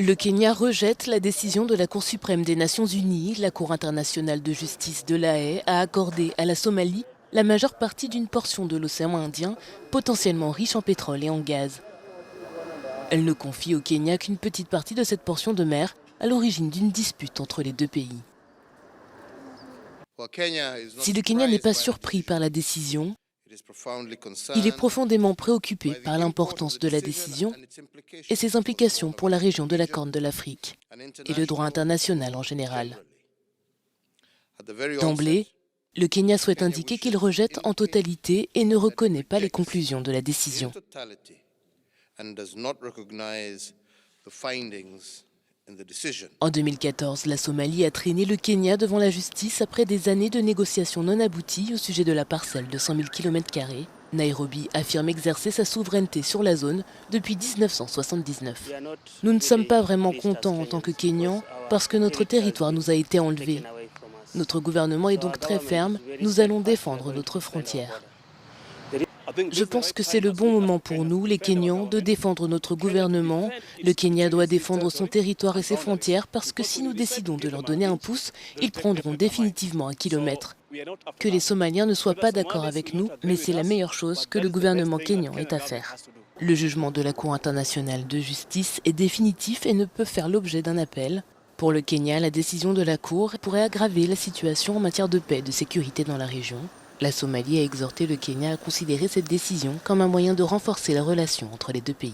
Le Kenya rejette la décision de la Cour suprême des Nations Unies. La Cour internationale de justice de La Haye a accordé à la Somalie la majeure partie d'une portion de l'océan Indien, potentiellement riche en pétrole et en gaz. Elle ne confie au Kenya qu'une petite partie de cette portion de mer, à l'origine d'une dispute entre les deux pays. Si le Kenya n'est pas surpris par la décision, il est profondément préoccupé par l'importance de la décision et ses implications pour la région de la Corne de l'Afrique et le droit international en général. D'emblée, le Kenya souhaite indiquer qu'il rejette en totalité et ne reconnaît pas les conclusions de la décision. En 2014, la Somalie a traîné le Kenya devant la justice après des années de négociations non abouties au sujet de la parcelle de 100 000 km². Nairobi affirme exercer sa souveraineté sur la zone depuis 1979. Nous ne sommes pas vraiment contents en tant que Kenyans parce que notre territoire nous a été enlevé. Notre gouvernement est donc très ferme, nous allons défendre notre frontière. Je pense que c'est le bon moment pour nous, les Kenyans, de défendre notre gouvernement. Le Kenya doit défendre son territoire et ses frontières parce que si nous décidons de leur donner un pouce, ils prendront définitivement 1 kilomètre. Que les Somaliens ne soient pas d'accord avec nous, mais c'est la meilleure chose que le gouvernement kényan ait à faire. Le jugement de la Cour internationale de justice est définitif et ne peut faire l'objet d'un appel. Pour le Kenya, la décision de la Cour pourrait aggraver la situation en matière de paix et de sécurité dans la région. La Somalie a exhorté le Kenya à considérer cette décision comme un moyen de renforcer la relation entre les deux pays.